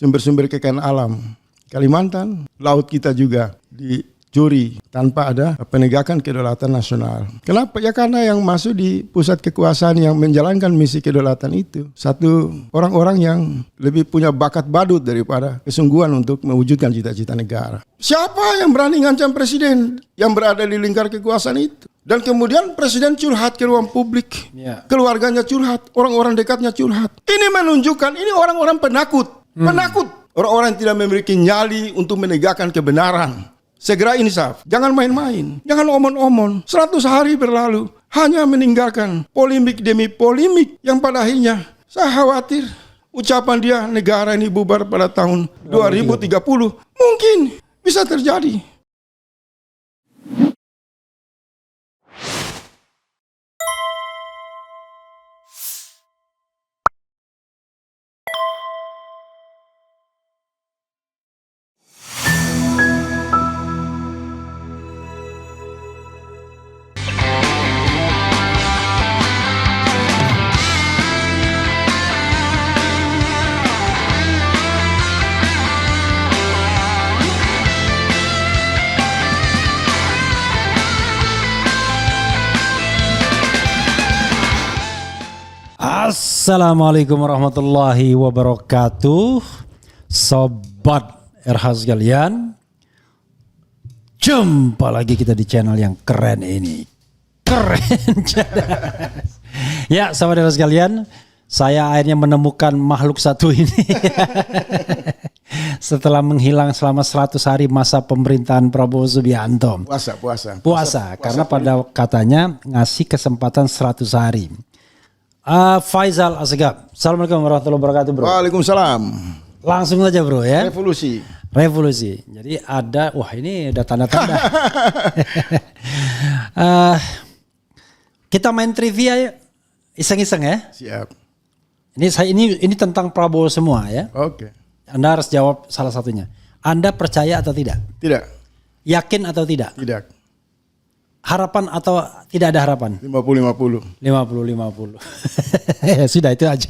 sumber-sumber kekayaan alam. Kalimantan, laut kita juga dicuri tanpa ada penegakan kedaulatan nasional. Kenapa? Ya karena yang masuk di pusat kekuasaan yang menjalankan misi kedaulatan itu satu orang-orang yang lebih punya bakat badut daripada kesungguhan untuk mewujudkan cita-cita negara. Siapa yang berani ngancam presiden yang berada di lingkar kekuasaan itu? Dan kemudian presiden curhat ke ruang publik, keluarganya curhat, orang-orang dekatnya curhat. Ini menunjukkan ini orang-orang penakut, penakut. Orang-orang yang tidak memiliki nyali untuk menegakkan kebenaran. Segera insaf, jangan main-main, jangan omon-omon. 100 hari berlalu, hanya meninggalkan polemik demi polemik yang pada akhirnya saya khawatir ucapan dia negara ini bubar pada tahun 2030 mungkin bisa terjadi. Assalamualaikum warahmatullahi wabarakatuh. Sobat RH sekalian, jumpa lagi kita di channel yang keren ini. Keren. Ya sobat RH sekalian, saya akhirnya menemukan makhluk satu ini. Setelah menghilang selama 100 hari masa pemerintahan Prabowo Subianto. Puasa karena pada katanya ngasih kesempatan 100 hari. Faisal Asegaf. Assalamualaikum warahmatullahi wabarakatuh, bro. Waalaikumsalam. Langsung saja, bro, ya. Revolusi. Jadi ada, wah ini ada tanda-tanda. Kita main trivia ya, iseng-iseng ya. Siap. Ini tentang Prabowo semua ya. Oke. Anda harus jawab salah satunya. Anda percaya atau tidak? Tidak. Yakin atau tidak? Tidak. Harapan atau tidak ada harapan? 50-50. 50-50. Ya sudah itu aja.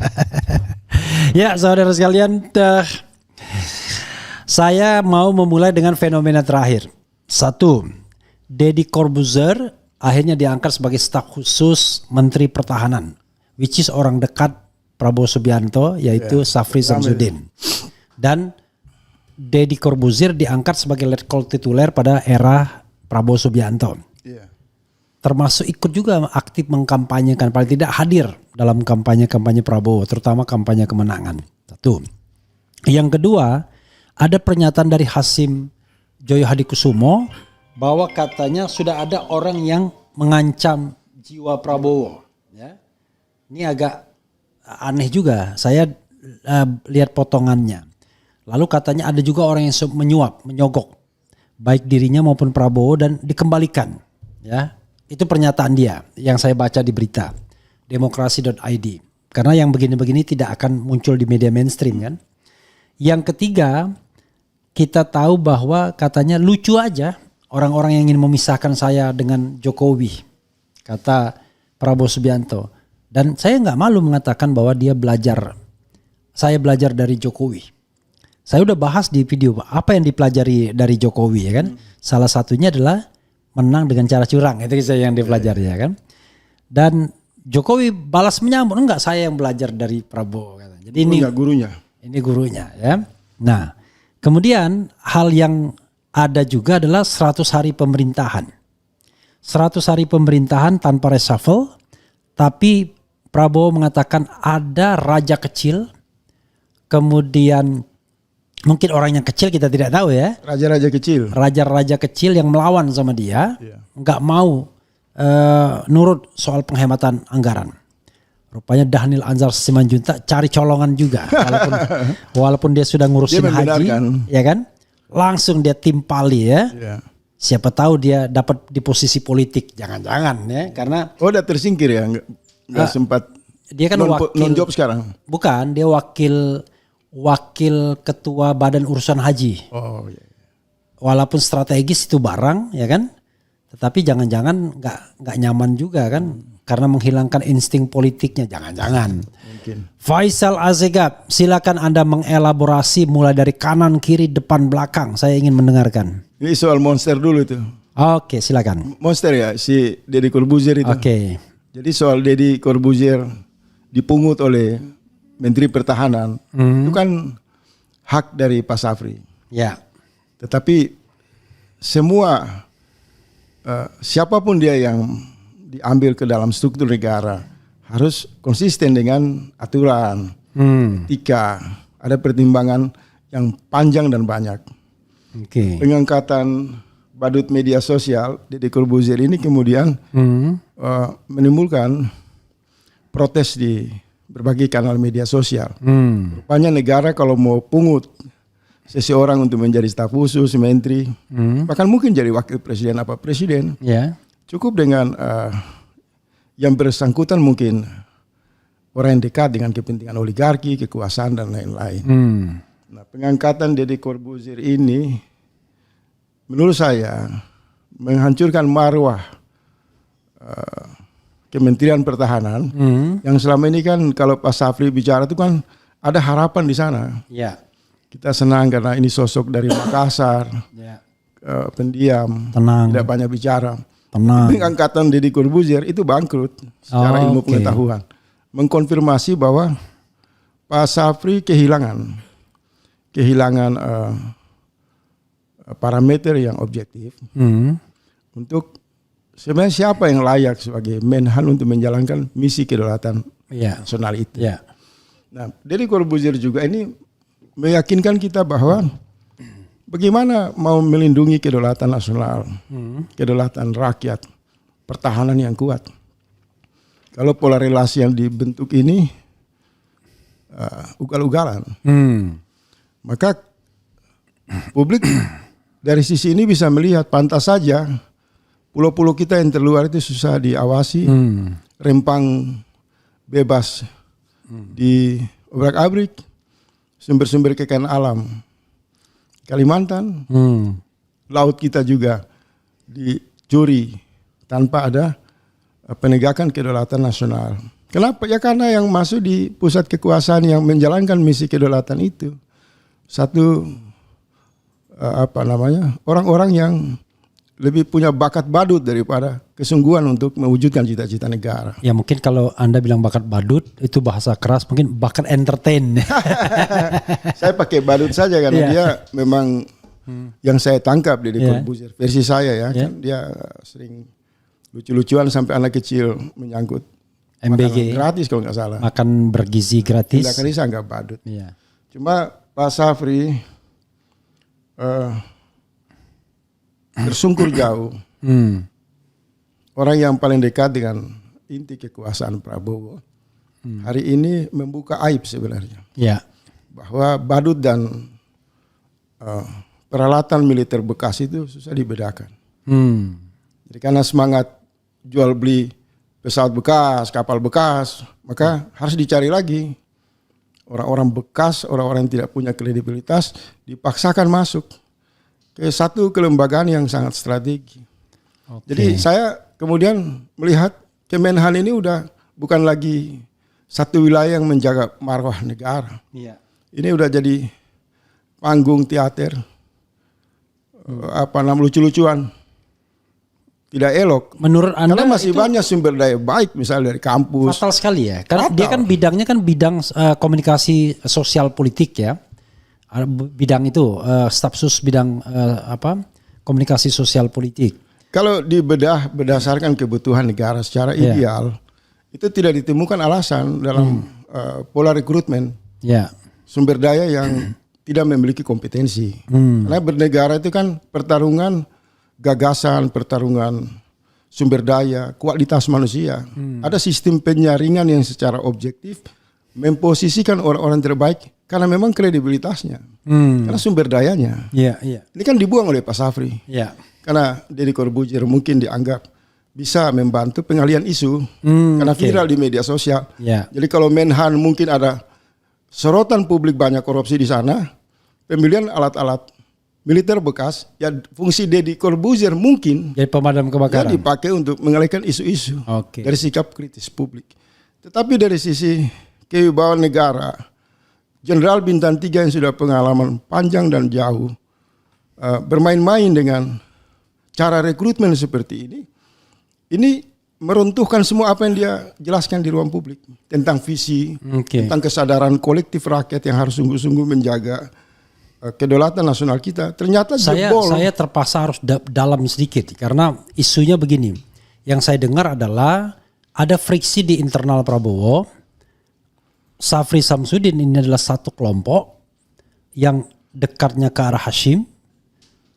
Ya saudara sekalian, saya mau memulai dengan fenomena terakhir. 1. Deddy Corbuzier akhirnya diangkat sebagai staf khusus Menteri Pertahanan, which is orang dekat Prabowo Subianto, yaitu Syafri Samsudin. Dan Deddy Corbuzier diangkat sebagai letkol tituler pada era Prabowo Subianto. Termasuk ikut juga aktif mengkampanyekan, paling tidak hadir dalam kampanye-kampanye Prabowo, terutama kampanye kemenangan. 1. Yang kedua, ada pernyataan dari Hasim Joyo Hadikusumo bahwa katanya sudah ada orang yang mengancam jiwa Prabowo. Ya. Ini agak aneh juga, saya lihat potongannya. Lalu katanya ada juga orang yang menyuap, menyogok, baik dirinya maupun Prabowo dan dikembalikan. Ya. Itu pernyataan dia yang saya baca di berita demokrasi.id. Karena yang begini-begini tidak akan muncul di media mainstream kan. Yang ketiga, kita tahu bahwa katanya lucu aja orang-orang yang ingin memisahkan saya dengan Jokowi, kata Prabowo Subianto. Dan saya nggak malu mengatakan bahwa saya belajar dari Jokowi. Saya udah bahas di video apa yang dipelajari dari Jokowi ya kan. Salah satunya adalah menang dengan cara curang, itu saya yang dipelajari ya kan. Dan Jokowi balas menyambut, enggak saya yang belajar dari Prabowo. Jadi ini gurunya ya. Nah kemudian hal yang ada juga adalah 100 hari pemerintahan. 100 hari pemerintahan tanpa reshuffle, tapi Prabowo mengatakan ada raja kecil, kemudian mungkin orang yang kecil kita tidak tahu ya. Raja-raja kecil yang melawan sama dia. Nggak mau nurut soal penghematan anggaran. Rupanya Dhanil Anzar Simanjuntak cari colongan juga. Walaupun dia sudah ngurusin haji. Ya kan. Langsung dia timpali ya. Siapa tahu dia dapat di posisi politik. Jangan-jangan ya. Karena. Oh udah tersingkir ya. Nggak sempat. Dia kan non-job sekarang. Bukan. Dia wakil ketua Badan Urusan Haji. Oh iya. Walaupun strategis itu barang ya kan, tetapi jangan-jangan nggak nyaman juga kan, karena menghilangkan insting politiknya, jangan-jangan. mungkin. Faisal Azegab, silakan Anda mengelaborasi mulai dari kanan, kiri, depan, belakang. Saya ingin mendengarkan. Ini soal Monster dulu itu. Oke, silakan. Monster ya, si Deddy Corbuzier itu. Oke. Jadi soal Deddy Corbuzier dipungut oleh Menteri Pertahanan, itu kan hak dari Pak Safri. Ya. Tetapi semua siapapun dia yang diambil ke dalam struktur negara harus konsisten dengan aturan, etika, ada pertimbangan yang panjang dan banyak. Oke. Pengangkatan badut media sosial Deddy Corbuzier ini kemudian menimbulkan protes di berbagai kanal media sosial. Rupanya negara kalau mau pungut seseorang untuk menjadi staf khusus, menteri, bahkan mungkin jadi wakil presiden apa presiden, Ya. cukup dengan yang bersangkutan mungkin orang yang dekat dengan kepentingan oligarki, kekuasaan dan lain-lain. Nah, pengangkatan Deddy Corbuzier ini menurut saya menghancurkan marwah Kementerian Pertahanan yang selama ini kan kalau Pak Safri bicara itu kan ada harapan di sana. Ya. Kita senang karena ini sosok dari Makassar, Ya. pendiam, Tenang. tidak banyak bicara. Tenang. Pengangkatan Deddy Corbuzier itu bangkrut secara ilmu Oke. pengetahuan, mengkonfirmasi bahwa Pak Safri kehilangan parameter yang objektif untuk sebenarnya siapa yang layak sebagai Menhan untuk menjalankan misi kedaulatan Ya. nasional itu. Ya. Nah, Deddy Corbuzier juga ini meyakinkan kita bahwa bagaimana mau melindungi kedaulatan nasional, kedaulatan rakyat, pertahanan yang kuat. Kalau pola relasi yang dibentuk ini ugal-ugalan, maka publik dari sisi ini bisa melihat pantas saja pulau-pulau kita yang terluar itu susah diawasi, rempang bebas di obrak-abrik, sumber-sumber kekayaan alam Kalimantan, laut kita juga dicuri tanpa ada penegakan kedaulatan nasional. Kenapa? Ya karena yang masuk di pusat kekuasaan yang menjalankan misi kedaulatan itu satu orang-orang yang lebih punya bakat badut daripada kesungguhan untuk mewujudkan cita-cita negara. Ya mungkin kalau Anda bilang bakat badut itu bahasa keras, mungkin bakat entertain. Saya pakai badut saja karena dia memang yang saya tangkap dari Corbuzier versi saya ya, kan dia sering lucu-lucuan sampai anak kecil menyangkut MBG makanan gratis kalau nggak salah. makan bergizi gratis. Tindakan ini saya nggak badut. Iya. Cuma Pak Safri tersungkur jauh. Orang yang paling dekat dengan inti kekuasaan Prabowo hari ini membuka aib sebenarnya. Ya. Bahwa badut dan peralatan militer bekas itu susah dibedakan. Jadi karena semangat jual beli pesawat bekas, kapal bekas, maka harus dicari lagi orang-orang bekas, orang-orang yang tidak punya kredibilitas dipaksakan masuk ke satu kelembagaan yang sangat strategi. Jadi saya kemudian melihat Kemenhan ini udah bukan lagi satu wilayah yang menjaga marwah negara. Iya. Ini udah jadi panggung teater, lucu-lucuan, tidak elok. Menurut Anda Karena masih itu banyak sumber daya baik, misalnya dari kampus. fatal sekali ya. Karena Fatal. dia kan bidangnya kan bidang komunikasi sosial politik ya. Ada bidang itu staf khusus bidang komunikasi sosial politik. Kalau dibedah berdasarkan kebutuhan negara secara ideal, itu tidak ditemukan alasan dalam pola rekrutmen Ya. sumber daya yang tidak memiliki kompetensi. Karena bernegara itu kan pertarungan gagasan, pertarungan sumber daya, kualitas manusia. Ada sistem penyaringan yang secara objektif memposisikan orang-orang terbaik karena memang kredibilitasnya, karena sumber dayanya. Iya, iya. Ini kan dibuang oleh Pak Safri. Iya. Karena Deddy Corbuzier mungkin dianggap bisa membantu pengalihan isu karena viral di media sosial. Ya. Jadi kalau Menhan mungkin ada sorotan publik banyak korupsi di sana, pembelian alat-alat militer bekas, ya fungsi Deddy Corbuzier mungkin Jadi pemadam kebakaran. dipakai untuk mengalihkan isu-isu Oke. dari sikap kritis publik. Tetapi dari sisi kewibawaan negara, Jenderal Bintang 3 yang sudah pengalaman panjang dan jauh bermain-main dengan cara rekrutmen seperti ini meruntuhkan semua apa yang dia jelaskan di ruang publik tentang visi, tentang kesadaran kolektif rakyat yang harus sungguh-sungguh menjaga kedaulatan nasional kita. Ternyata saya terpaksa harus dalam sedikit karena isunya begini. Yang saya dengar adalah ada friksi di internal Prabowo. Safri Samsudin ini adalah satu kelompok yang dekatnya ke arah Hashim,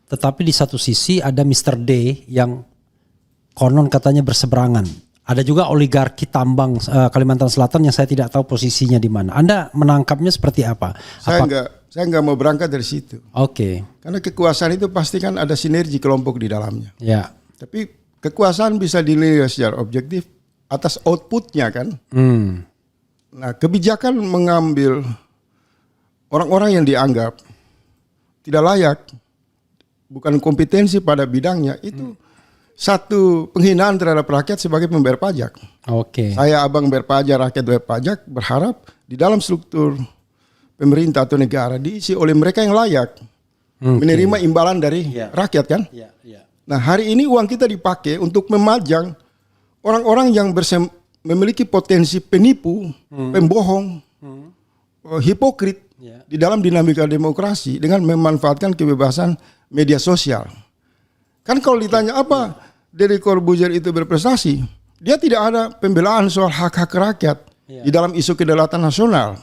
tetapi di satu sisi ada Mr. D yang konon katanya berseberangan. Ada juga oligarki tambang Kalimantan Selatan yang saya tidak tahu posisinya di mana. Anda menangkapnya seperti apa? Saya nggak mau berangkat dari situ. Oke. Karena kekuasaan itu pasti kan ada sinergi kelompok di dalamnya. Ya. Tapi kekuasaan bisa dinilai secara objektif atas outputnya kan. Nah, kebijakan mengambil orang-orang yang dianggap tidak layak, bukan kompetensi pada bidangnya, itu satu penghinaan terhadap rakyat sebagai pembayar pajak. Oke. Saya abang bayar pajak, rakyat bayar pajak, berharap di dalam struktur pemerintah atau negara diisi oleh mereka yang layak menerima imbalan dari rakyat kan. Nah, hari ini uang kita dipakai untuk memajang orang-orang yang memiliki potensi penipu, pembohong, hipokrit di dalam dinamika demokrasi dengan memanfaatkan kebebasan media sosial. Kan kalau ditanya apa Deddy Corbuzier itu berprestasi, dia tidak ada pembelaan soal hak-hak rakyat di dalam isu kedaulatan nasional.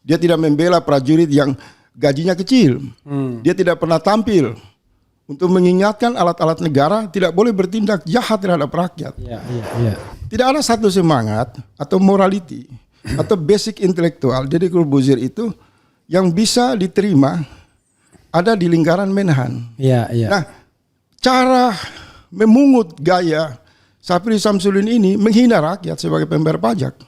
Dia tidak membela prajurit yang gajinya kecil. Dia tidak pernah tampil untuk mengingatkan alat-alat negara tidak boleh bertindak jahat terhadap rakyat. Tidak ada satu semangat atau morality atau basic intelektual Deddy Corbuzier itu yang bisa diterima ada di lingkaran Menhan. Nah, cara memungut gaya Safri Samsudin ini menghina rakyat sebagai pembayar pajak.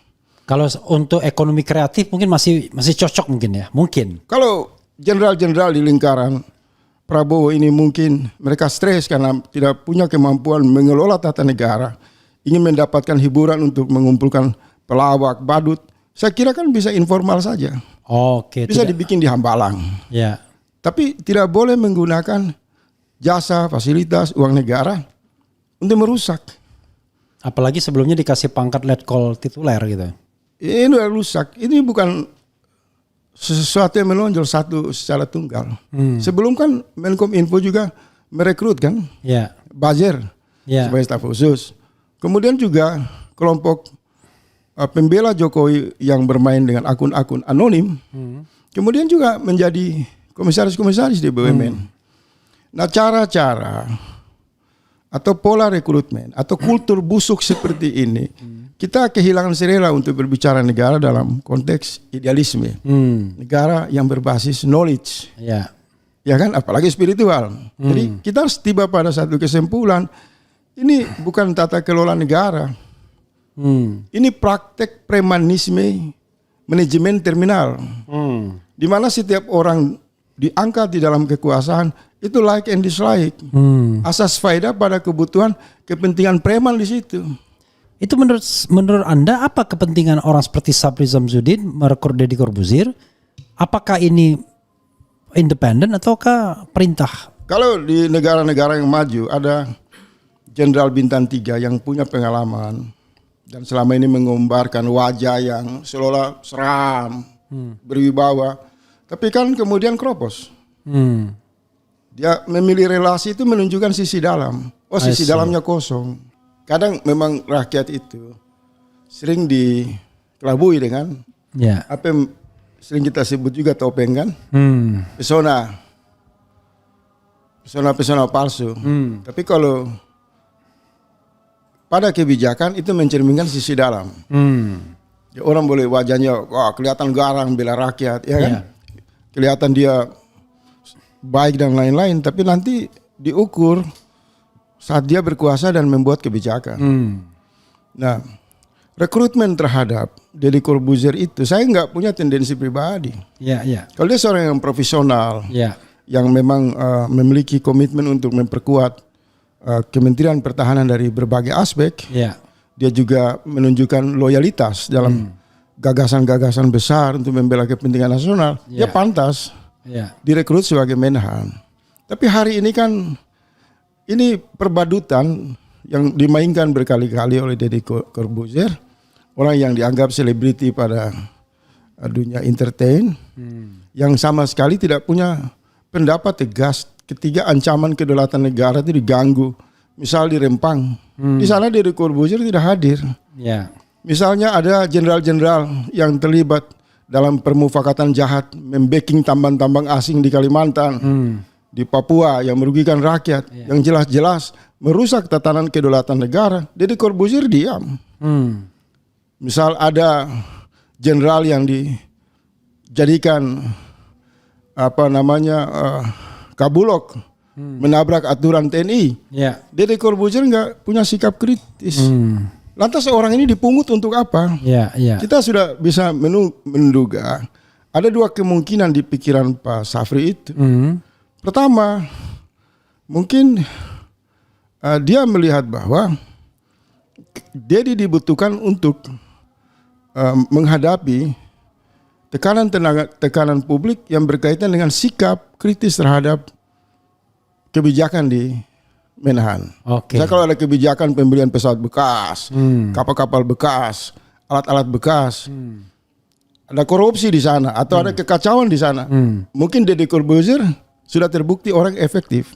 Kalau untuk ekonomi kreatif mungkin masih cocok mungkin ya, mungkin. Kalau jenderal-jenderal di lingkaran Prabowo ini mungkin mereka stres karena tidak punya kemampuan mengelola tata negara, ingin mendapatkan hiburan untuk mengumpulkan pelawak, badut. Saya kira kan bisa informal saja. Oke. Bisa dibikin di Hambalang. Ya. Tapi tidak boleh menggunakan jasa, fasilitas, uang negara untuk merusak. Apalagi sebelumnya dikasih pangkat letkol tituler gitu. Ini udah rusak. Ini bukan sesuatu yang menonjol satu secara tunggal. Sebelum kan Menkom Info juga merekrut kan, Buzzer sebagai staf khusus. Kemudian juga kelompok pembela Jokowi yang bermain dengan akun-akun anonim. Kemudian juga menjadi komisaris-komisaris di BUMN. Nah, cara-cara atau pola rekrutmen atau kultur busuk seperti ini, kita kehilangan serela untuk berbicara negara dalam konteks idealisme. Negara yang berbasis knowledge. Ya kan, apalagi spiritual. Jadi kita harus tiba pada satu kesimpulan, ini bukan tata kelola negara. Ini praktek premanisme manajemen terminal. Di mana setiap orang diangkat di dalam kekuasaan itu like and dislike. Asas faedah pada kebutuhan kepentingan preman di situ. Itu menurut Anda apa kepentingan orang seperti Safri Samsudin merekrut Deddy Corbuzier? Apakah ini independen ataukah perintah? Kalau di negara-negara yang maju ada jenderal bintang 3 yang punya pengalaman dan selama ini menggambarkan wajah yang seolah seram, berwibawa, tapi kan kemudian keropos. Dia memilih relasi itu menunjukkan sisi dalam. Oh, sisi dalamnya kosong. Kadang memang rakyat itu sering dikelabui dengan apa yang sering kita sebut juga topeng kan, pesona palsu. Tapi kalau pada kebijakan itu mencerminkan sisi dalam. Ya, orang boleh wajahnya kelihatan garang bela rakyat, ya kan? Kelihatan dia baik dan lain-lain, tapi nanti diukur saat dia berkuasa dan membuat kebijakan. Nah, rekrutmen terhadap Deddy Corbuzier itu saya nggak punya tendensi pribadi. Kalau dia seorang yang profesional, yang memang memiliki komitmen untuk memperkuat Kementerian Pertahanan dari berbagai aspek, dia juga menunjukkan loyalitas dalam gagasan-gagasan besar untuk membela kepentingan nasional, dia pantas direkrut sebagai Menhan. Tapi hari ini kan ini perbadutan yang dimainkan berkali-kali oleh Deddy Corbuzier, orang yang dianggap selebriti pada dunia entertain, yang sama sekali tidak punya pendapat tegas ketika ancaman kedaulatan negara itu diganggu. Misal di Rempang, di sana Deddy Corbuzier tidak hadir. Misalnya ada jenderal-jenderal yang terlibat dalam permufakatan jahat, membacking tambang-tambang asing di Kalimantan, di Papua yang merugikan rakyat, yang jelas-jelas merusak tatanan kedaulatan negara. Deddy Corbuzier diam. Misal ada jenderal yang dijadikan kabulok, menabrak aturan TNI. Deddy Corbuzier nggak punya sikap kritis. Lantas orang ini dipungut untuk apa? Kita sudah bisa menduga ada dua kemungkinan di pikiran Pak Safri itu. Pertama, mungkin dia melihat bahwa Deddy dibutuhkan untuk menghadapi tekanan publik yang berkaitan dengan sikap kritis terhadap kebijakan di Menhan. Misalnya kalau ada kebijakan pembelian pesawat bekas, kapal-kapal bekas, alat-alat bekas, ada korupsi di sana atau ada kekacauan di sana, mungkin Deddy Corbuzier sudah terbukti orang efektif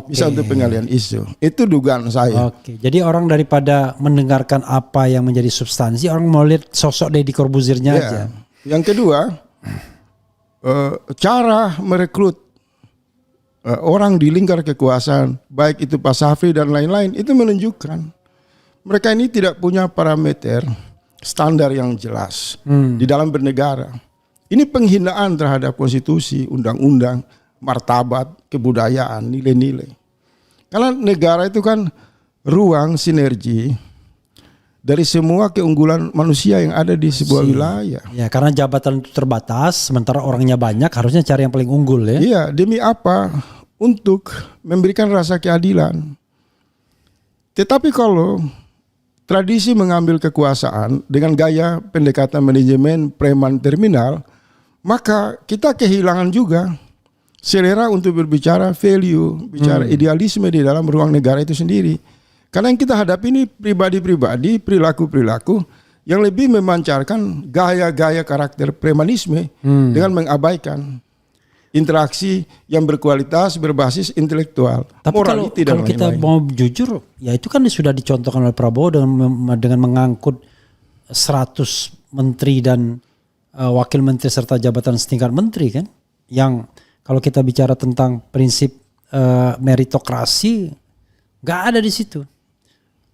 bisa untuk pengalihan isu. Itu dugaan saya. Jadi orang daripada mendengarkan apa yang menjadi substansi, orang mau lihat sosok Deddy Corbuziernya aja. Yang kedua, cara merekrut orang di lingkar kekuasaan, baik itu Pak Safri dan lain-lain, itu menunjukkan mereka ini tidak punya parameter standar yang jelas di dalam bernegara. Ini penghinaan terhadap konstitusi, undang-undang, martabat, kebudayaan, nilai-nilai. Karena negara itu kan ruang sinergi dari semua keunggulan manusia yang ada di sebuah wilayah. Ya, karena jabatan itu terbatas, sementara orangnya banyak, harusnya cari yang paling unggul ya. Iya, demi apa? Untuk memberikan rasa keadilan. Tetapi kalau tradisi mengambil kekuasaan dengan gaya pendekatan manajemen preman terminal, maka kita kehilangan juga selera untuk berbicara value, bicara idealisme di dalam ruang negara itu sendiri. Karena yang kita hadapi ini pribadi-pribadi, perilaku-perilaku yang lebih memancarkan gaya-gaya karakter premanisme dengan mengabaikan interaksi yang berkualitas berbasis intelektual. Tapi kalau kita mau jujur, ya itu kan sudah dicontohkan oleh Prabowo dengan mengangkut 100 menteri dan wakil menteri serta jabatan setingkat menteri kan. Yang kalau kita bicara tentang prinsip meritokrasi, nggak ada di situ.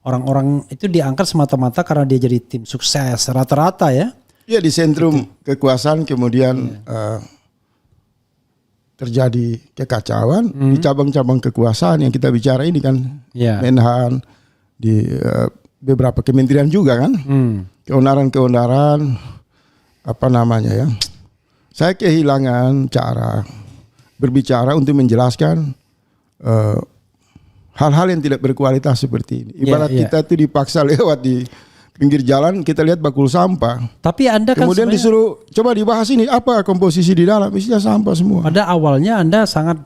Orang-orang itu diangkat semata-mata karena dia jadi tim sukses rata-rata ya. Iya, di sentrum kekuasaan kemudian terjadi kekacauan di cabang-cabang kekuasaan yang kita bicara ini kan, Menhan, di beberapa kementerian juga kan, keonaran-keonaran Saya kehilangan cara berbicara untuk menjelaskan hal-hal yang tidak berkualitas seperti ini. Ibarat kita tuh dipaksa lewat di pinggir jalan, kita lihat bakul sampah. Tapi Anda kan kemudian disuruh coba dibahas ini apa komposisi di dalam, isinya sampah semua. Pada awalnya Anda sangat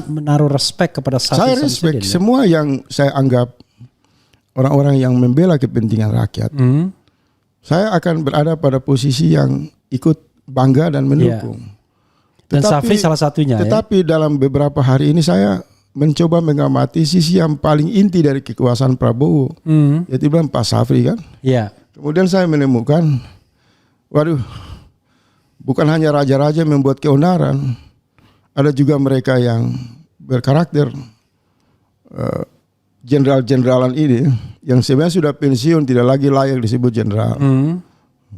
menaruh respek kepada Safri. Saya respek semua yang saya anggap orang-orang yang membela kepentingan rakyat. Saya akan berada pada posisi yang ikut bangga dan mendukung. Dan Safri salah satunya. Tetapi dalam beberapa hari ini saya mencoba mengamati sisi yang paling inti dari kekuasaan Prabowo, yaitu bilang Pak Safri kan. Kemudian saya menemukan, bukan hanya raja-raja membuat keonaran, ada juga mereka yang berkarakter jenderal-jeneralan ini yang sebenarnya sudah pensiun, tidak lagi layak disebut jenderal.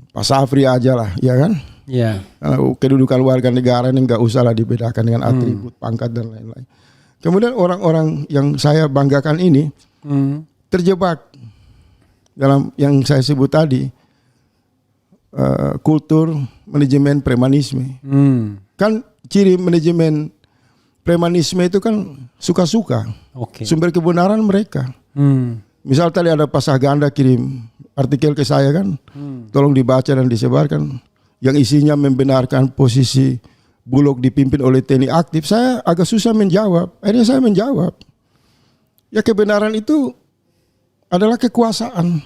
Pak Safri aja lah, ya kan? Kedudukan warga negara ini nggak usah lah dibedakan dengan atribut, pangkat dan lain-lain. Kemudian orang-orang yang saya banggakan ini terjebak dalam yang saya sebut tadi, kultur manajemen premanisme. Kan ciri manajemen premanisme itu kan suka-suka. Sumber kebenaran mereka. Misal tadi ada pasah ganda kirim artikel ke saya kan, tolong dibaca dan disebarkan, yang isinya membenarkan posisi Bulog dipimpin oleh TNI aktif. Saya agak susah menjawab. Akhirnya saya menjawab, ya kebenaran itu adalah kekuasaan.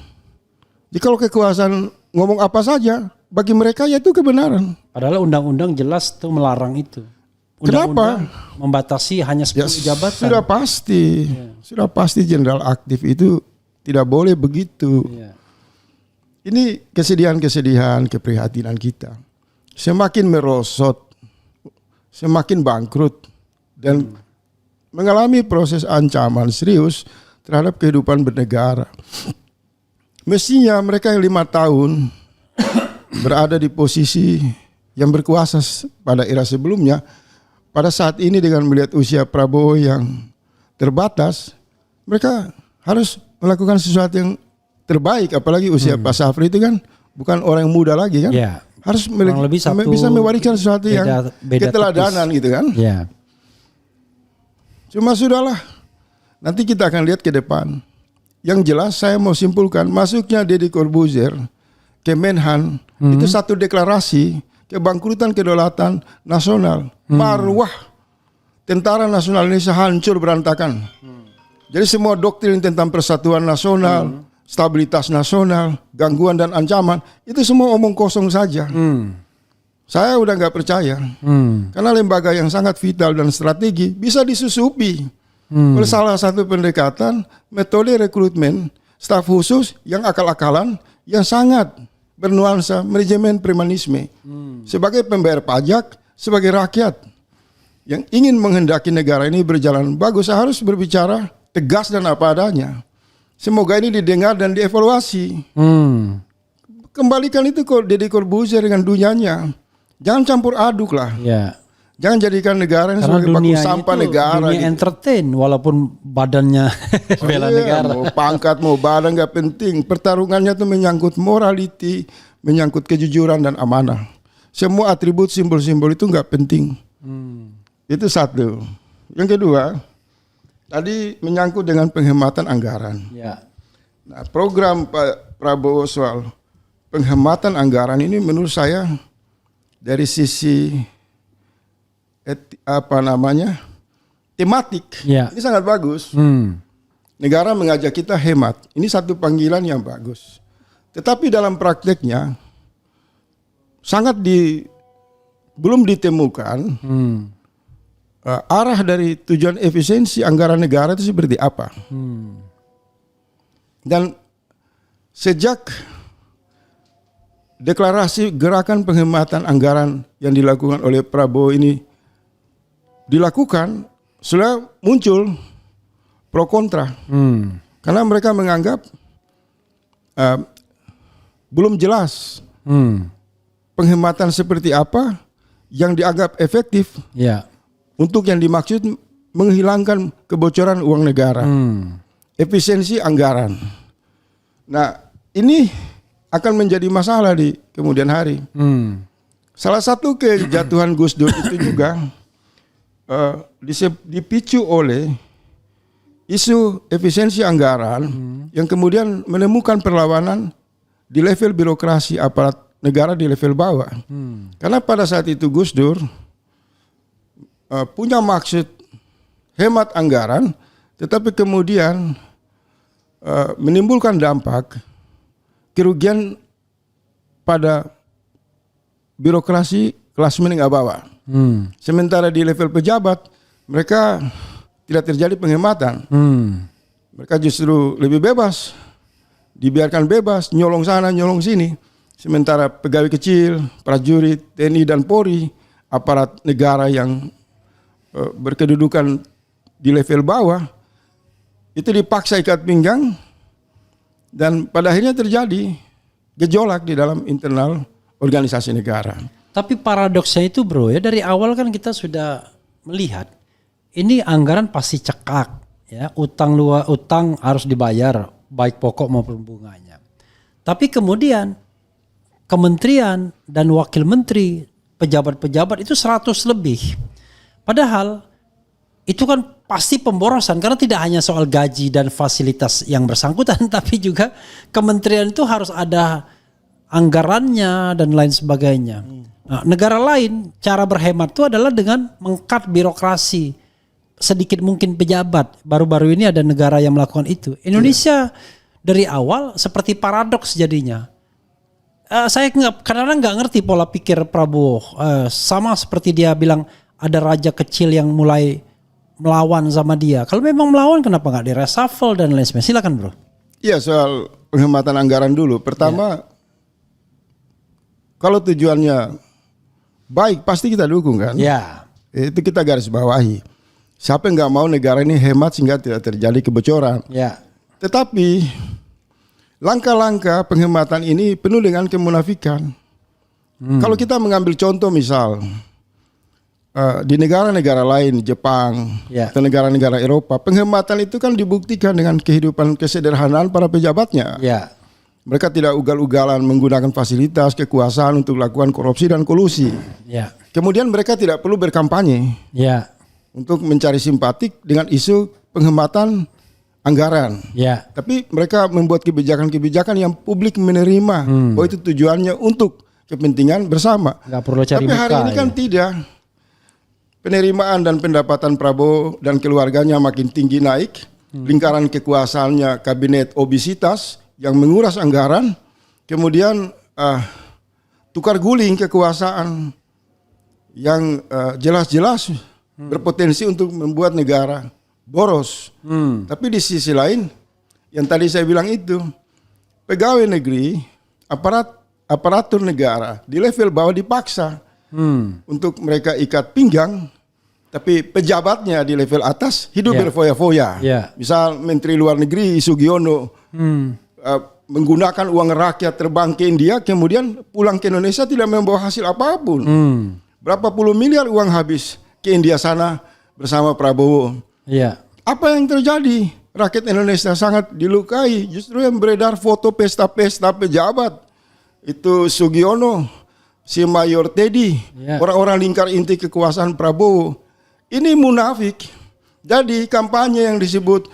Jadi kalau kekuasaan ngomong apa saja, bagi mereka ya itu kebenaran. Padahal undang-undang jelas tuh melarang itu. Kenapa? Membatasi hanya 10 jabatan. Sudah pasti jenderal aktif itu tidak boleh begitu. Ya. Ini kesedihan-kesedihan, keprihatinan kita. Semakin merosot, semakin bangkrut, dan mengalami proses ancaman serius terhadap kehidupan bernegara. Mestinya mereka yang 5 tahun berada di posisi yang berkuasa pada era sebelumnya, pada saat ini dengan melihat usia Prabowo yang terbatas, mereka harus melakukan sesuatu yang terbaik. Apalagi usia Pak Syafri itu kan bukan orang yang muda lagi kan. Ya. Harus bisa mewariskan sesuatu yang keteladanan tipis, gitu kan. Ya. Cuma sudahlah, nanti kita akan lihat ke depan. Yang jelas saya mau simpulkan, masuknya Deddy Corbuzier ke Menhan itu satu deklarasi kebangkrutan kedaulatan nasional. Marwah tentara nasional Indonesia hancur berantakan. Jadi semua doktrin tentang persatuan nasional, stabilitas nasional, gangguan dan ancaman, itu semua omong kosong saja. Saya udah nggak percaya. Karena lembaga yang sangat vital dan strategi bisa disusupi oleh salah satu pendekatan metode rekrutmen staf khusus yang akal-akalan, yang sangat bernuansa manajemen premanisme. Sebagai pembayar pajak, sebagai rakyat yang ingin menghendaki negara ini berjalan bagus, harus berbicara tegas dan apa adanya. Semoga ini didengar dan dievaluasi. Kembalikan itu ke Deddy Corbuzier dengan dunianya. Jangan campur aduk lah. Ya. Jangan jadikan negara ini sebagai baku sampah negara. Dunia gitu. Entertain walaupun badannya bela negara. Mau pangkat, mau badan gak penting. Pertarungannya itu menyangkut morality, menyangkut kejujuran dan amanah. Semua atribut simbol-simbol itu gak penting. Itu satu. Yang kedua, tadi menyangkut dengan penghematan anggaran. Ya. Nah, program Pak Prabowo soal penghematan anggaran ini menurut saya dari sisi tematik, ya, ini sangat bagus. Negara mengajak kita hemat. Ini satu panggilan yang bagus. Tetapi dalam prakteknya belum ditemukan arah dari tujuan efisiensi anggaran negara itu seperti apa. Dan sejak deklarasi gerakan penghematan anggaran yang dilakukan oleh Prabowo ini dilakukan, sudah muncul pro kontra. Karena mereka menganggap belum jelas penghematan seperti apa yang dianggap efektif. Ya. Untuk yang dimaksud menghilangkan kebocoran uang negara, efisiensi anggaran. Nah, ini akan menjadi masalah di kemudian hari. Salah satu kejatuhan Gus Dur itu juga dipicu oleh isu efisiensi anggaran yang kemudian menemukan perlawanan di level birokrasi aparat negara di level bawah. Karena pada saat itu Gus Dur punya maksud hemat anggaran, tetapi kemudian menimbulkan dampak kerugian pada birokrasi kelas menengah bawah. Sementara di level pejabat mereka tidak terjadi penghematan. Mereka justru lebih bebas, dibiarkan bebas, nyolong sana nyolong sini. Sementara pegawai kecil, prajurit, TNI dan Polri, aparat negara yang berkedudukan di level bawah itu dipaksa ikat pinggang, dan pada akhirnya terjadi gejolak di dalam internal organisasi negara. Tapi paradoksnya itu bro ya, dari awal kan kita sudah melihat ini anggaran pasti cekak ya, utang harus dibayar baik pokok maupun bunganya. Tapi kemudian kementerian dan wakil menteri, pejabat-pejabat itu 100 lebih. Padahal itu kan pasti pemborosan karena tidak hanya soal gaji dan fasilitas yang bersangkutan tapi juga kementerian itu harus ada anggarannya dan lain sebagainya. Nah, negara lain cara berhemat itu adalah dengan mengkat birokrasi, sedikit mungkin pejabat. Baru-baru ini ada negara yang melakukan itu. Indonesia dari awal seperti paradoks jadinya. Saya kadang-kadang nggak ngerti pola pikir Prabowo. Sama seperti dia bilang ada raja kecil yang mulai melawan sama dia. Kalau memang melawan kenapa nggak di-reshuffle dan lain sebagainya? Silakan bro. Iya, soal penghematan anggaran dulu. Pertama, kalau tujuannya baik pasti kita dukung kan. Ya. Itu kita garis bawahi. Siapa yang nggak mau negara ini hemat sehingga tidak terjadi kebocoran. Ya. Tetapi langkah-langkah penghematan ini penuh dengan kemunafikan. Kalau kita mengambil contoh misal di negara-negara lain, Jepang atau negara-negara Eropa, penghematan itu kan dibuktikan dengan kehidupan kesederhanaan para pejabatnya. Ya. Mereka tidak ugal-ugalan menggunakan fasilitas kekuasaan untuk melakukan korupsi dan kolusi. Ya. Kemudian mereka tidak perlu berkampanye untuk mencari simpatik dengan isu penghematan anggaran. Ya. Tapi mereka membuat kebijakan-kebijakan yang publik menerima bahwa itu tujuannya untuk kepentingan bersama. Nggak perlu cari Tapi hari muka, ini kan tidak. Penerimaan dan pendapatan Prabowo dan keluarganya makin tinggi naik. Lingkaran kekuasaannya kabinet obesitas yang menguras anggaran. Kemudian tukar guling kekuasaan yang jelas-jelas berpotensi untuk membuat negara boros. Tapi di sisi lain, yang tadi saya bilang itu, pegawai negeri, aparatur negara di level bawah dipaksa untuk mereka ikat pinggang, tapi pejabatnya di level atas hidup berfoya-foya. Misal Menteri Luar Negeri Sugiono menggunakan uang rakyat terbang ke India, kemudian pulang ke Indonesia tidak membawa hasil apapun. Berapa puluh miliar uang habis ke India sana bersama Prabowo. Apa yang terjadi? Rakyat Indonesia sangat dilukai. Justru yang beredar foto pesta-pesta pejabat itu Sugiono, si Mayor Teddy, orang-orang lingkar inti kekuasaan Prabowo. Ini munafik. Jadi kampanye yang disebut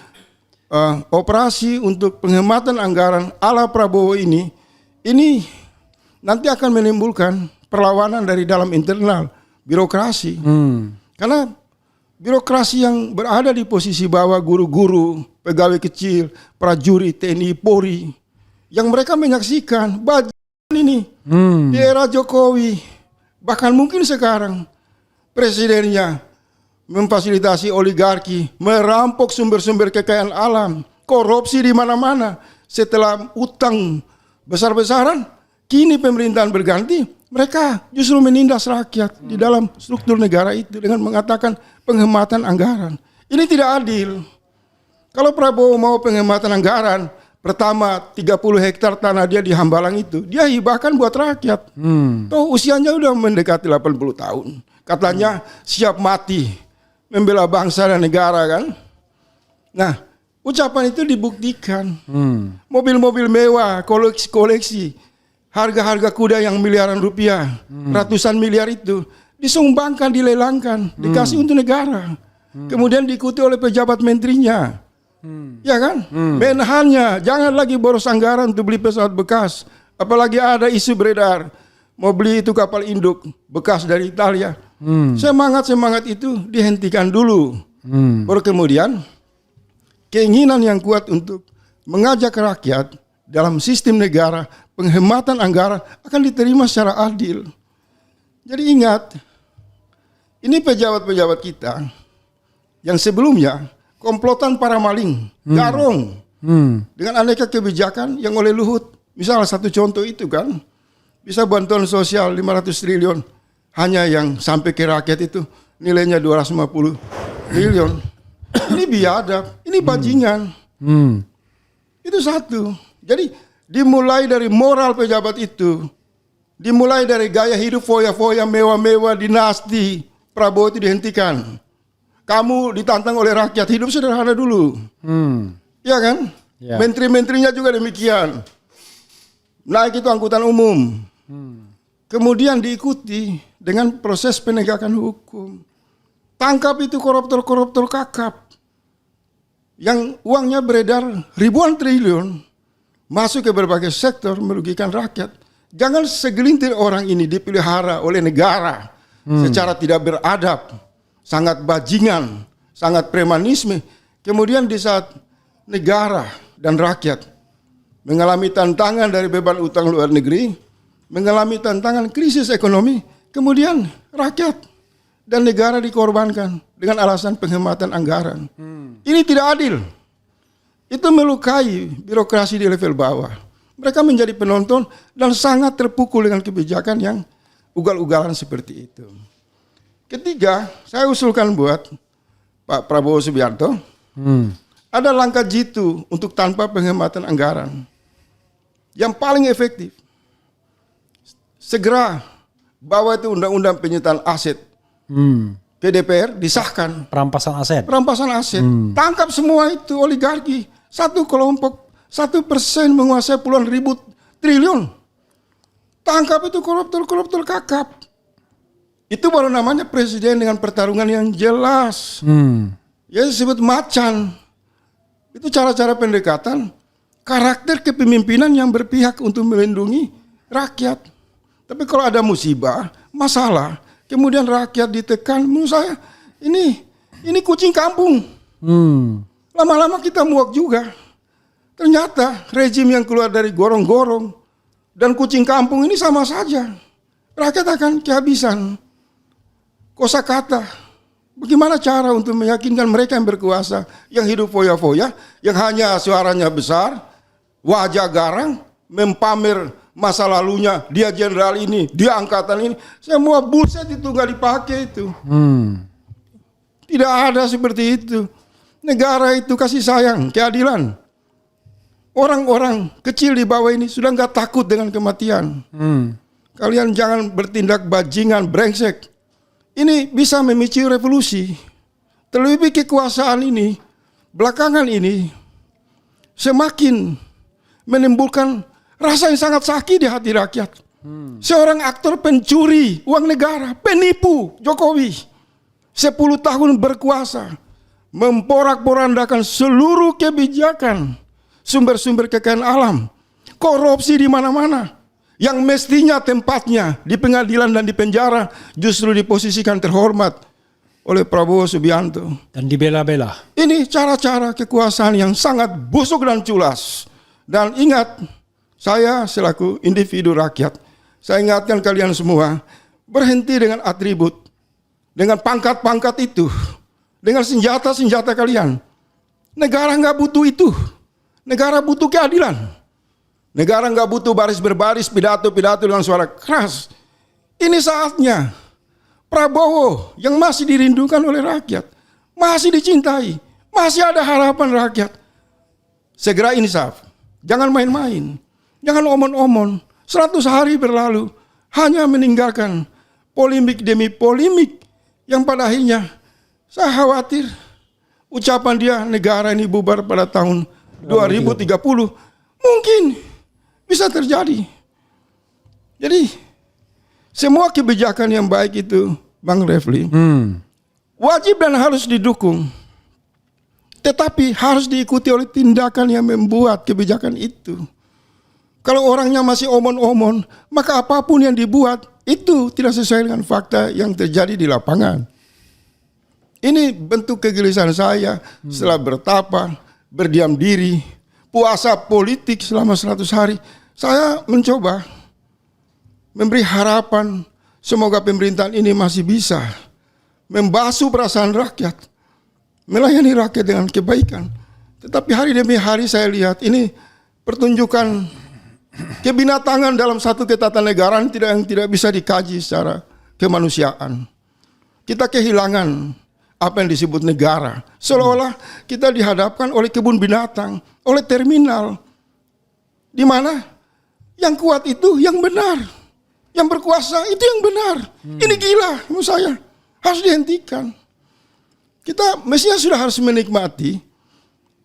operasi untuk penghematan anggaran ala Prabowo ini nanti akan menimbulkan perlawanan dari dalam internal birokrasi. Karena birokrasi yang berada di posisi bawah, guru-guru, pegawai kecil, prajurit, TNI, Polri, yang mereka menyaksikan bajingan ini di era Jokowi, bahkan mungkin sekarang presidennya memfasilitasi oligarki, merampok sumber-sumber kekayaan alam, korupsi di mana-mana. Setelah utang besar-besaran, kini pemerintahan berganti, mereka justru menindas rakyat di dalam struktur negara itu dengan mengatakan penghematan anggaran. Ini tidak adil. Kalau Prabowo mau penghematan anggaran, pertama 30 hektar tanah dia di Hambalang itu, dia hibahkan buat rakyat. Toh usianya udah mendekati 80 tahun. Katanya siap mati membela bangsa dan negara kan. Nah, ucapan itu dibuktikan. Mobil-mobil mewah, koleksi, harga-harga kuda yang miliaran rupiah, ratusan miliar itu disumbangkan, dilelangkan, dikasih untuk negara. Kemudian diikuti oleh pejabat menterinya. Ya kan? Menhannya, jangan lagi boros anggaran untuk beli pesawat bekas. Apalagi ada isu beredar mau beli itu kapal induk bekas dari Italia. Semangat itu dihentikan dulu. Baru kemudian keinginan yang kuat untuk mengajak rakyat dalam sistem negara, penghematan anggaran akan diterima secara adil. Jadi ingat, ini pejabat-pejabat kita yang sebelumnya komplotan para maling, garong, dengan aneka kebijakan yang oleh Luhut. Misal satu contoh itu kan, bisa bantuan sosial 500 triliun. Hanya yang sampai ke rakyat itu nilainya 250 triliun. Ini biadab, ini bajingan. Itu satu. Jadi dimulai dari moral pejabat itu, dimulai dari gaya hidup foya-foya, mewah-mewah, dinasti Prabowo itu dihentikan. Kamu ditantang oleh rakyat, hidup sederhana dulu. Iya kan? Menteri-menterinya juga demikian. Naik itu angkutan umum. Kemudian diikuti dengan proses penegakan hukum. tangkap itu koruptor-koruptor kakap yang uangnya beredar ribuan triliun masuk ke berbagai sektor merugikan rakyat. Jangan segelintir orang ini dipelihara oleh negara secara tidak beradab, sangat bajingan, sangat premanisme. Kemudian di saat negara dan rakyat mengalami tantangan dari beban utang luar negeri, mengalami tantangan krisis ekonomi, kemudian rakyat dan negara dikorbankan dengan alasan penghematan anggaran. Ini tidak adil. Itu melukai birokrasi di level bawah. Mereka menjadi penonton dan sangat terpukul dengan kebijakan yang ugal-ugalan seperti itu. Ketiga, saya usulkan buat Pak Prabowo Subianto, ada langkah jitu untuk tanpa penghematan anggaran. Yang paling efektif, segera bawa itu undang-undang penyitaan aset ke DPR, disahkan. Perampasan aset. Perampasan aset. Tangkap semua itu oligarki. Satu kelompok, 1% menguasai puluhan ribu triliun. Tangkap itu koruptor-koruptor kakap. Itu baru namanya presiden dengan pertarungan yang jelas. Ya disebut macan. Itu cara-cara pendekatan karakter kepemimpinan yang berpihak untuk melindungi rakyat. Tapi kalau ada musibah, masalah, kemudian rakyat ditekan, menurut saya ini kucing kampung. Lama-lama kita muak juga. Ternyata rejim yang keluar dari gorong-gorong dan kucing kampung ini sama saja. Rakyat akan kehabisan kosakata. Bagaimana cara untuk meyakinkan mereka yang berkuasa, yang hidup foya-foya, yang hanya suaranya besar, wajah garang, mempamer masa lalunya, dia jenderal ini, dia angkatan ini, semua bullshit itu nggak dipakai itu. Tidak ada seperti itu. Negara itu kasih sayang, keadilan. Orang-orang kecil di bawah ini sudah nggak takut dengan kematian. Kalian jangan bertindak bajingan, brengsek. Ini bisa memicu revolusi. Terlebih kekuasaan ini, belakangan ini, semakin menimbulkan rasa yang sangat sakit di hati rakyat. Seorang aktor pencuri uang negara, penipu Jokowi, 10 tahun berkuasa, memporak-porandakan seluruh kebijakan, sumber-sumber kekayaan alam, korupsi di mana-mana. Yang mestinya tempatnya di pengadilan dan di penjara justru diposisikan terhormat oleh Prabowo Subianto. Dan dibela-bela. Ini cara-cara kekuasaan yang sangat busuk dan culas. Dan ingat, saya selaku individu rakyat, saya ingatkan kalian semua, berhenti dengan atribut, dengan pangkat-pangkat itu, dengan senjata-senjata kalian. Negara nggak butuh itu. Negara butuh keadilan. Negara nggak butuh baris berbaris, pidato-pidato dengan suara keras. Ini saatnya Prabowo yang masih dirindukan oleh rakyat, masih dicintai, masih ada harapan rakyat. Segera insaf, jangan main-main, jangan omon-omon. 100 hari berlalu hanya meninggalkan polemik demi polemik yang pada akhirnya saya khawatir ucapan dia negara ini bubar pada tahun 2030 mungkin bisa terjadi. Jadi semua kebijakan yang baik itu, Bang Refli, wajib dan harus didukung. Tetapi harus diikuti oleh tindakan yang membuat kebijakan itu. Kalau orangnya masih omon-omon, maka apapun yang dibuat itu tidak sesuai dengan fakta yang terjadi di lapangan. Ini bentuk kegelisahan saya setelah bertapa, berdiam diri, puasa politik selama 100 hari. Saya mencoba memberi harapan semoga pemerintahan ini masih bisa membasuh perasaan rakyat, melayani rakyat dengan kebaikan. Tetapi hari demi hari saya lihat ini pertunjukan kebinatangan dalam satu ketatanegaraan yang tidak bisa dikaji secara kemanusiaan. Kita kehilangan apa yang disebut negara. Seolah-olah kita dihadapkan oleh kebun binatang, oleh terminal. Di mana yang kuat itu yang benar. Yang berkuasa itu yang benar. Ini gila menurut saya. Harus dihentikan. Kita mestinya sudah harus menikmati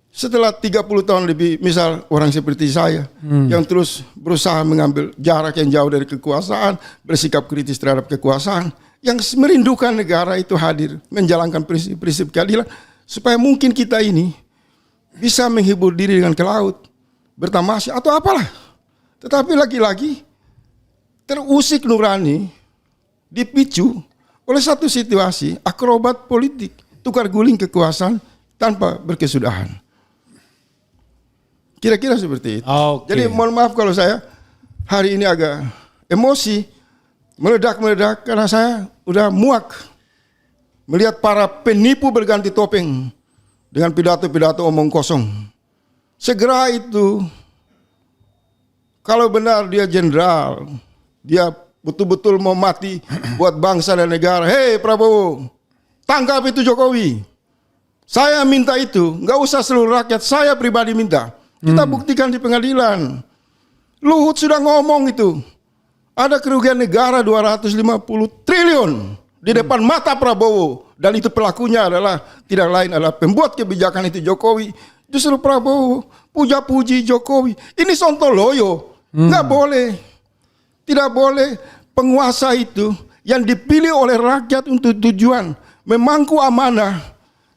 setelah 30 tahun lebih, misal orang seperti saya yang terus berusaha mengambil jarak yang jauh dari kekuasaan, bersikap kritis terhadap kekuasaan. yang merindukan negara itu hadir, menjalankan prinsip-prinsip keadilan, supaya mungkin kita ini bisa menghibur diri dengan ke laut, bertamasya atau apalah. Tetapi lagi-lagi terusik nurani dipicu oleh satu situasi akrobat politik, tukar guling kekuasaan tanpa berkesudahan. Kira-kira seperti itu. Oke. Jadi mohon maaf kalau saya hari ini agak emosi, meledak-meledak karena saya udah muak melihat para penipu berganti topeng dengan pidato-pidato omong kosong. Segera itu, kalau benar dia jenderal, dia betul-betul mau mati buat bangsa dan negara. Hei Prabowo, tangkap itu Jokowi. Saya minta itu, nggak usah seluruh rakyat, saya pribadi minta. Kita buktikan di pengadilan. Luhut sudah ngomong itu. Ada kerugian negara 250 triliun di depan mata Prabowo. Dan itu pelakunya adalah tidak lain adalah pembuat kebijakan itu Jokowi. Justru Prabowo puja-puji Jokowi. Ini sontoloyo. Nggak boleh. Tidak boleh penguasa itu yang dipilih oleh rakyat untuk tujuan memangku amanah,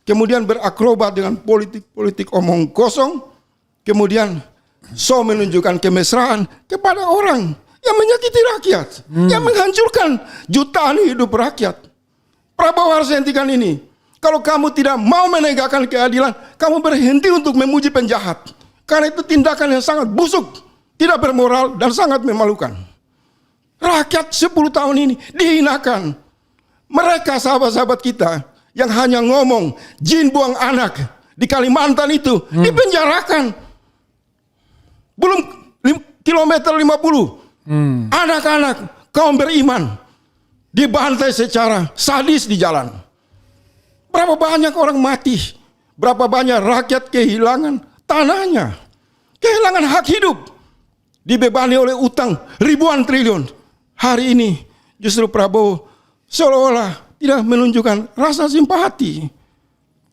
kemudian berakrobat dengan politik-politik omong kosong, kemudian menunjukkan kemesraan kepada orang yang menyakiti rakyat, yang menghancurkan jutaan hidup rakyat. Prabowo harus hentikan ini. Kalau kamu tidak mau menegakkan keadilan, kamu berhenti untuk memuji penjahat. Karena itu tindakan yang sangat busuk, tidak bermoral, dan sangat memalukan. Rakyat 10 tahun ini dihinakan. Mereka sahabat-sahabat kita yang hanya ngomong jin buang anak di Kalimantan itu dipenjarakan. Belum kilometer 50. Anak-anak kaum beriman dibantai secara sadis di jalan. Berapa banyak orang mati, berapa banyak rakyat kehilangan tanahnya, kehilangan hak hidup, dibebani oleh utang ribuan triliun. Hari ini justru Prabowo seolah-olah tidak menunjukkan rasa simpati.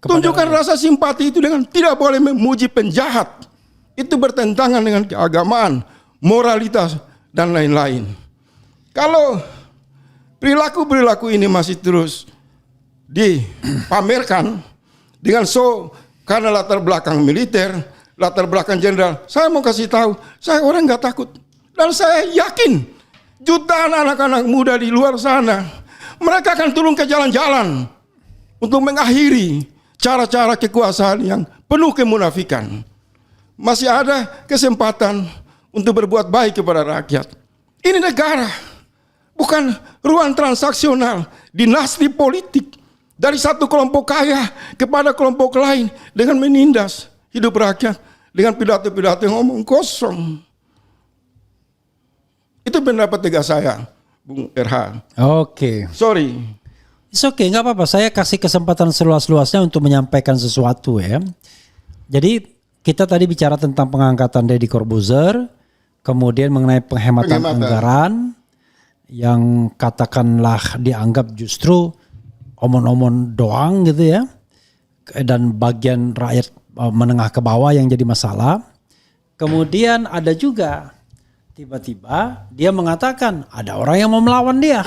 Tunjukkan rasa simpati itu dengan tidak boleh memuji penjahat. Itu bertentangan dengan keagamaan, moralitas, dan lain-lain. Kalau perilaku-perilaku ini masih terus dipamerkan dengan karena latar belakang militer, latar belakang jenderal, saya mau kasih tahu, saya orang nggak takut. Dan saya yakin jutaan anak-anak muda di luar sana, mereka akan turun ke jalan-jalan untuk mengakhiri cara-cara kekuasaan yang penuh kemunafikan. Masih ada kesempatan untuk berbuat baik kepada rakyat. Ini negara, bukan ruang transaksional, dinasti politik dari satu kelompok kaya kepada kelompok lain dengan menindas hidup rakyat dengan pidato-pidato yang omong kosong. Itu pendapat tegas saya, Bung RH. Oke. Sorry. It's okay, nggak apa-apa. Saya kasih kesempatan seluas-luasnya untuk menyampaikan sesuatu ya. Jadi kita tadi bicara tentang pengangkatan Deddy Corbuzier, kemudian mengenai penghematan anggaran yang katakanlah dianggap justru omon-omon doang gitu ya. Dan bagian rakyat menengah ke bawah yang jadi masalah. Kemudian ada juga tiba-tiba dia mengatakan ada orang yang mau melawan dia.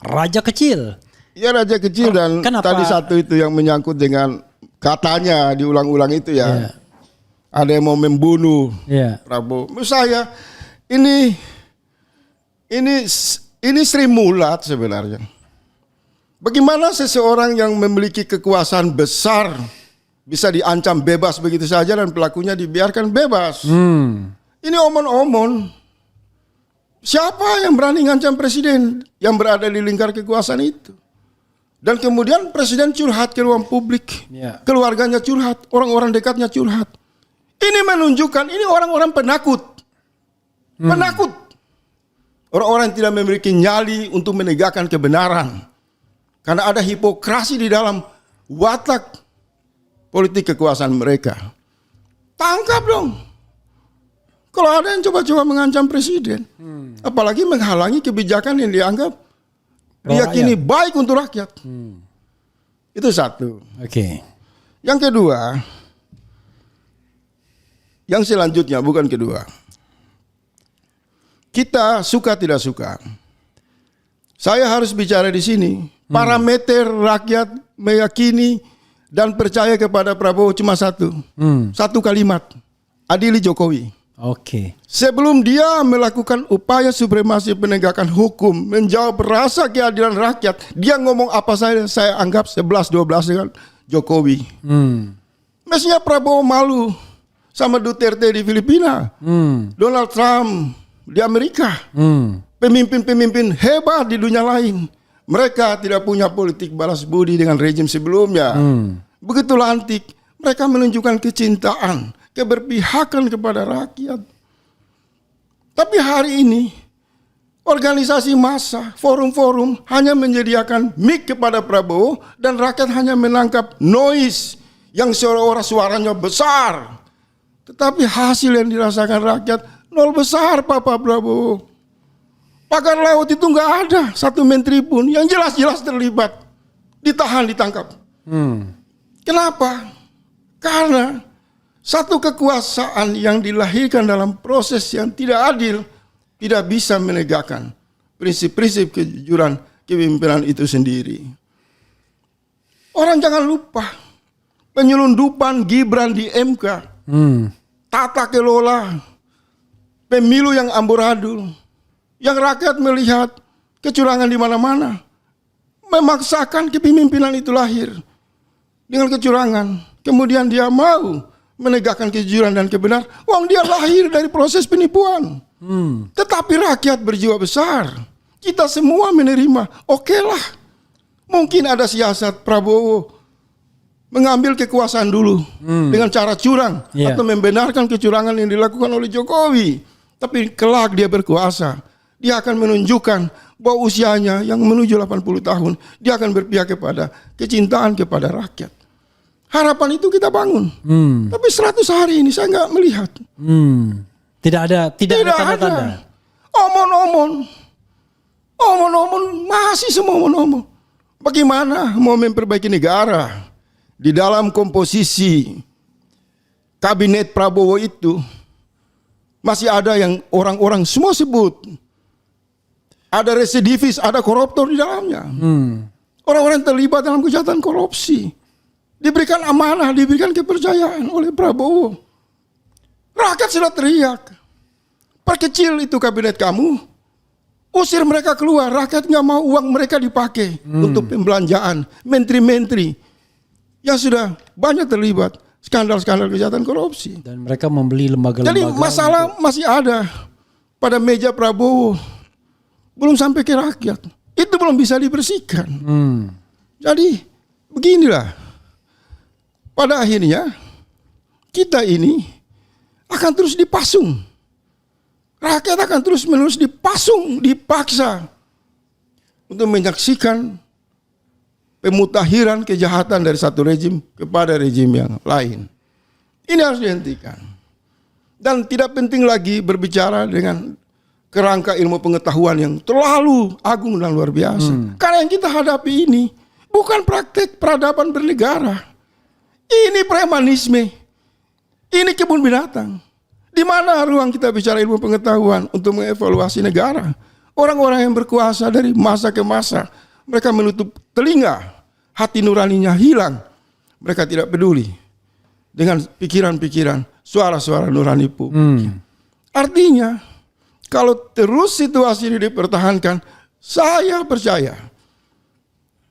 Raja kecil. Ya raja kecil dan kenapa? Tadi satu itu yang menyangkut dengan katanya diulang-ulang itu ya. Yeah. Ada yang mau membunuh Prabowo. Menurut saya ini Sri Mulat sebenarnya. Bagaimana seseorang yang memiliki kekuasaan besar bisa diancam bebas begitu saja dan pelakunya dibiarkan bebas. Ini omon-omon. Siapa yang berani ngancam presiden yang berada di lingkar kekuasaan itu? Dan kemudian presiden curhat ke ruang publik, keluarganya curhat, orang-orang dekatnya curhat. Ini menunjukkan ini orang-orang penakut. Penakut. Orang-orang yang tidak memiliki nyali untuk menegakkan kebenaran. Karena ada hipokrasi di dalam watak politik kekuasaan mereka. Tangkap dong. Kalau ada yang coba-coba mengancam presiden, apalagi menghalangi kebijakan yang dianggap diyakini baik untuk rakyat. Itu satu. Oke. Yang kedua, yang selanjutnya bukan kedua. Kita suka tidak suka, Saya harus bicara di sini. Parameter rakyat meyakini dan percaya kepada Prabowo cuma satu. Satu kalimat. Adili Jokowi. Oke. Sebelum dia melakukan upaya supremasi penegakan hukum, menjawab rasa keadilan rakyat, dia ngomong apa saja saya anggap 11-12 dengan Jokowi. Mestinya Prabowo malu sama Duterte di Filipina, Donald Trump di Amerika, pemimpin-pemimpin hebat di dunia lain. Mereka tidak punya politik balas budi dengan rejim sebelumnya. Begitu lantik, mereka menunjukkan kecintaan, keberpihakan kepada rakyat. Tapi hari ini organisasi massa, forum-forum hanya menyediakan mic kepada Prabowo dan rakyat hanya menangkap noise yang seolah-olah suaranya besar. Tetapi hasil yang dirasakan rakyat nol besar Pak Prabowo. Pagar laut itu nggak ada satu menteri pun yang jelas-jelas terlibat, ditahan, ditangkap. Kenapa? Karena satu kekuasaan yang dilahirkan dalam proses yang tidak adil tidak bisa menegakkan prinsip-prinsip kejujuran kepemimpinan itu sendiri. Orang jangan lupa penyelundupan Gibran di MK, tata kelola pemilu yang amburadul, yang rakyat melihat kecurangan di mana-mana, memaksakan kepemimpinan itu lahir dengan kecurangan. Kemudian dia mau menegakkan kejujuran dan kebenaran. Wong dia lahir dari proses penipuan. Tetapi rakyat berjiwa besar. Kita semua menerima. Oke lah. Mungkin ada siasat Prabowo mengambil kekuasaan dulu dengan cara curang atau membenarkan kecurangan yang dilakukan oleh Jokowi. Tapi kelak dia berkuasa, dia akan menunjukkan bahwa usianya yang menuju 80 tahun, dia akan berpihak kepada kecintaan kepada rakyat. Harapan itu kita bangun. Tapi 100 hari ini saya nggak melihat. Tidak ada tanda-tanda. Omon-omon, masih semua omon-omon. Bagaimana mau memperbaiki negara di dalam komposisi kabinet Prabowo itu? Masih ada yang orang-orang semua sebut ada residivis, ada koruptor di dalamnya. Orang-orang terlibat dalam kejahatan korupsi diberikan amanah, diberikan kepercayaan oleh Prabowo. Rakyat sudah teriak, perkecil itu kabinet kamu, usir mereka keluar. Rakyat nggak mau uang mereka dipakai untuk pembelanjaan menteri-menteri yang sudah banyak terlibat skandal-skandal kejahatan korupsi. Dan mereka membeli lembaga-lembaga. Jadi masalah masih ada pada meja Prabowo, belum sampai ke rakyat. Itu belum bisa dibersihkan. Jadi beginilah, pada akhirnya kita ini akan terus dipasung. Rakyat akan terus menerus dipasung, dipaksa untuk menyaksikan pemutahiran kejahatan dari satu rejim kepada rejim yang lain. Ini harus dihentikan. Dan tidak penting lagi berbicara dengan kerangka ilmu pengetahuan yang terlalu agung dan luar biasa. Karena yang kita hadapi ini bukan praktek peradaban bernegara. Ini premanisme. Ini kebun binatang. Di mana ruang kita bicara ilmu pengetahuan untuk mengevaluasi negara? Orang-orang yang berkuasa dari masa ke masa, mereka menutup telinga, hati nuraninya hilang. Mereka tidak peduli dengan pikiran-pikiran, suara-suara nurani publik. Artinya, kalau terus situasi ini dipertahankan, saya percaya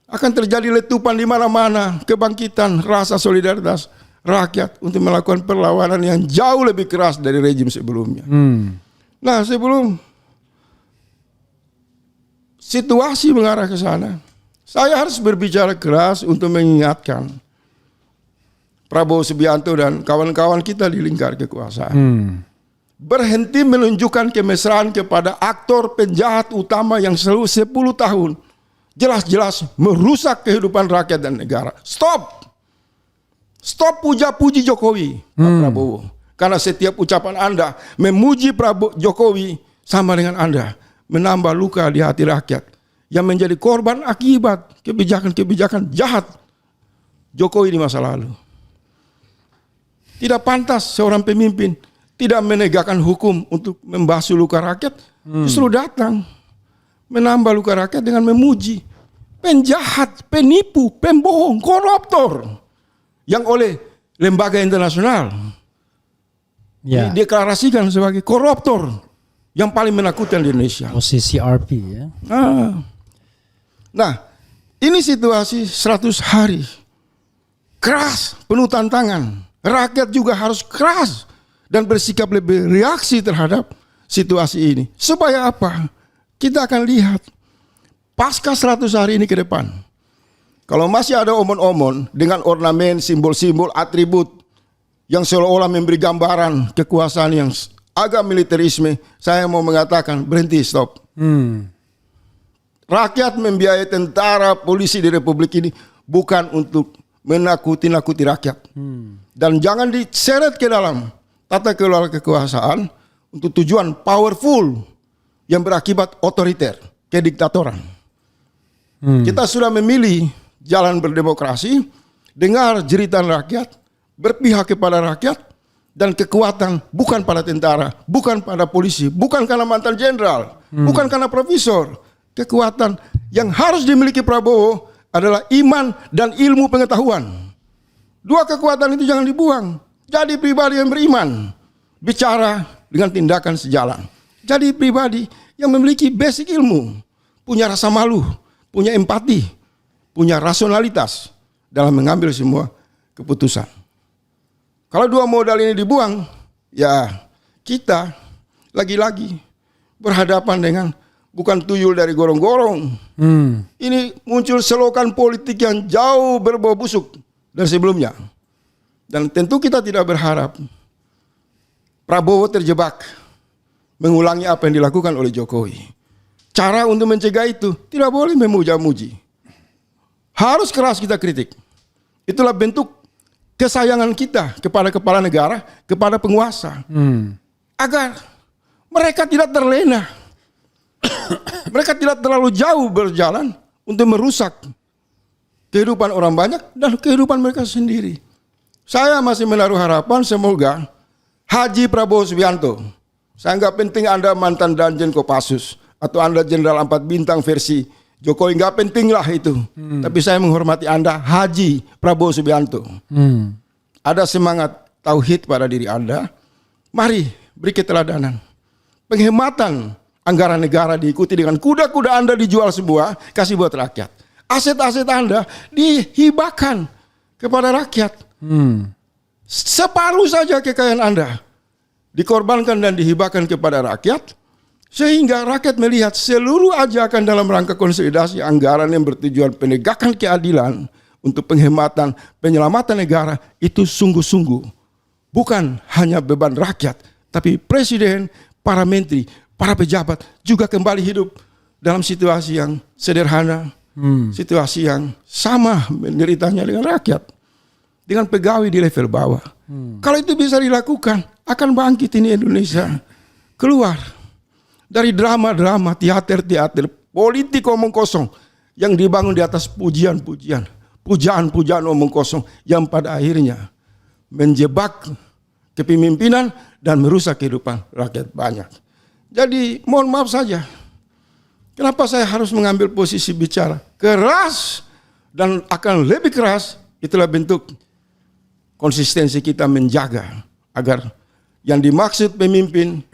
akan terjadi letupan di mana-mana, kebangkitan rasa solidaritas rakyat untuk melakukan perlawanan yang jauh lebih keras dari rejim sebelumnya. Nah, sebelum situasi mengarah ke sana, saya harus berbicara keras untuk mengingatkan Prabowo Subianto dan kawan-kawan kita di lingkar kekuasaan. Berhenti menunjukkan kemesraan kepada aktor penjahat utama yang selalu 10 tahun jelas-jelas merusak kehidupan rakyat dan negara. Stop! Stop puja-puji Jokowi, Pak Prabowo. Karena setiap ucapan Anda memuji Jokowi sama dengan Anda menambah luka di hati rakyat yang menjadi korban akibat kebijakan-kebijakan jahat Jokowi di masa lalu. Tidak pantas seorang pemimpin tidak menegakkan hukum untuk membasuh luka rakyat, justru datang menambah luka rakyat dengan memuji penjahat, penipu, pembohong, koruptor yang oleh lembaga internasional dideklarasikan sebagai koruptor yang paling menakutkan di Indonesia. Posisi RP ya. Nah, ini situasi 100 hari. Keras, penuh tantangan. Rakyat juga harus keras dan bersikap lebih reaksi terhadap situasi ini. Supaya apa? Kita akan lihat pasca 100 hari ini ke depan. Kalau masih ada omon-omon dengan ornamen, simbol-simbol, atribut yang seolah-olah memberi gambaran kekuasaan yang agak militerisme, saya mau mengatakan berhenti, stop. Rakyat membiayai tentara, polisi di Republik ini bukan untuk menakuti-nakuti rakyat. Dan jangan diseret ke dalam tata kelola kekuasaan untuk tujuan powerful yang berakibat otoriter, kediktatoran. Kita sudah memilih jalan berdemokrasi, dengar jeritan rakyat, berpihak kepada rakyat, dan kekuatan bukan pada tentara, bukan pada polisi, bukan karena mantan jenderal, bukan karena profesor. Kekuatan yang harus dimiliki Prabowo adalah iman dan ilmu pengetahuan. Dua kekuatan itu jangan dibuang. Jadi pribadi yang beriman, bicara dengan tindakan sejalan. Jadi pribadi yang memiliki basic ilmu, punya rasa malu, punya empati, punya rasionalitas dalam mengambil semua keputusan. Kalau dua modal ini dibuang, ya kita lagi-lagi berhadapan dengan bukan tuyul dari gorong-gorong. Ini muncul selokan politik yang jauh berbau busuk dari sebelumnya. Dan tentu kita tidak berharap Prabowo terjebak mengulangi apa yang dilakukan oleh Jokowi. Cara untuk mencegah itu tidak boleh memuja-muji. Harus keras kita kritik. Itulah bentuk kesayangan kita kepada kepala negara, kepada penguasa. Agar mereka tidak terlena. Mereka tidak terlalu jauh berjalan untuk merusak kehidupan orang banyak dan kehidupan mereka sendiri. Saya masih menaruh harapan semoga Haji Prabowo Subianto, saya nggak penting Anda mantan Danjen Kopassus atau Anda Jenderal 4 bintang versi Jokowi, nggak penting lah itu. Tapi saya menghormati Anda Haji Prabowo Subianto. Ada semangat tauhid pada diri Anda. Mari beri keteladanan. Penghematan anggaran negara diikuti dengan kuda-kuda Anda dijual semua, kasih buat rakyat. Aset-aset Anda dihibahkan kepada rakyat. Separuh saja kekayaan Anda dikorbankan dan dihibahkan kepada rakyat, sehingga rakyat melihat seluruh ajakan dalam rangka konsolidasi anggaran yang bertujuan penegakan keadilan untuk penghematan, penyelamatan negara itu sungguh-sungguh bukan hanya beban rakyat, tapi presiden, para menteri, para pejabat juga kembali hidup dalam situasi yang sederhana, situasi yang sama menderitanya dengan rakyat, dengan pegawai di level bawah. Kalau itu bisa dilakukan, akan bangkit ini Indonesia, keluar dari drama-drama, teater-teater, politik omong kosong yang dibangun di atas pujian-pujian, pujaan-pujaan omong kosong yang pada akhirnya menjebak kepemimpinan dan merusak kehidupan rakyat banyak. Jadi mohon maaf saja, kenapa saya harus mengambil posisi bicara keras dan akan lebih keras. Itulah bentuk konsistensi kita menjaga agar yang dimaksud pemimpin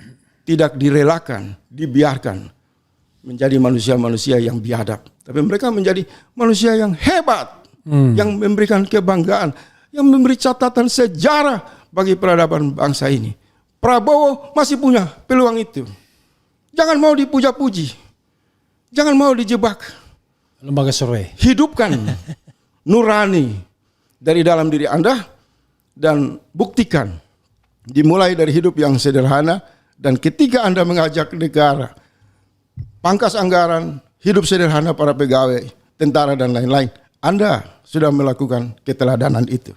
tidak direlakan, dibiarkan menjadi manusia-manusia yang biadab, tapi mereka menjadi manusia yang hebat, yang memberikan kebanggaan, yang memberi catatan sejarah bagi peradaban bangsa ini. Prabowo masih punya peluang itu. Jangan mau dipuja-puji, jangan mau dijebak. Lembaga survei. Hidupkan nurani dari dalam diri Anda dan buktikan. Dimulai dari hidup yang sederhana, dan ketika Anda mengajak negara, pangkas anggaran, hidup sederhana para pegawai, tentara dan lain-lain, Anda sudah melakukan keteladanan itu.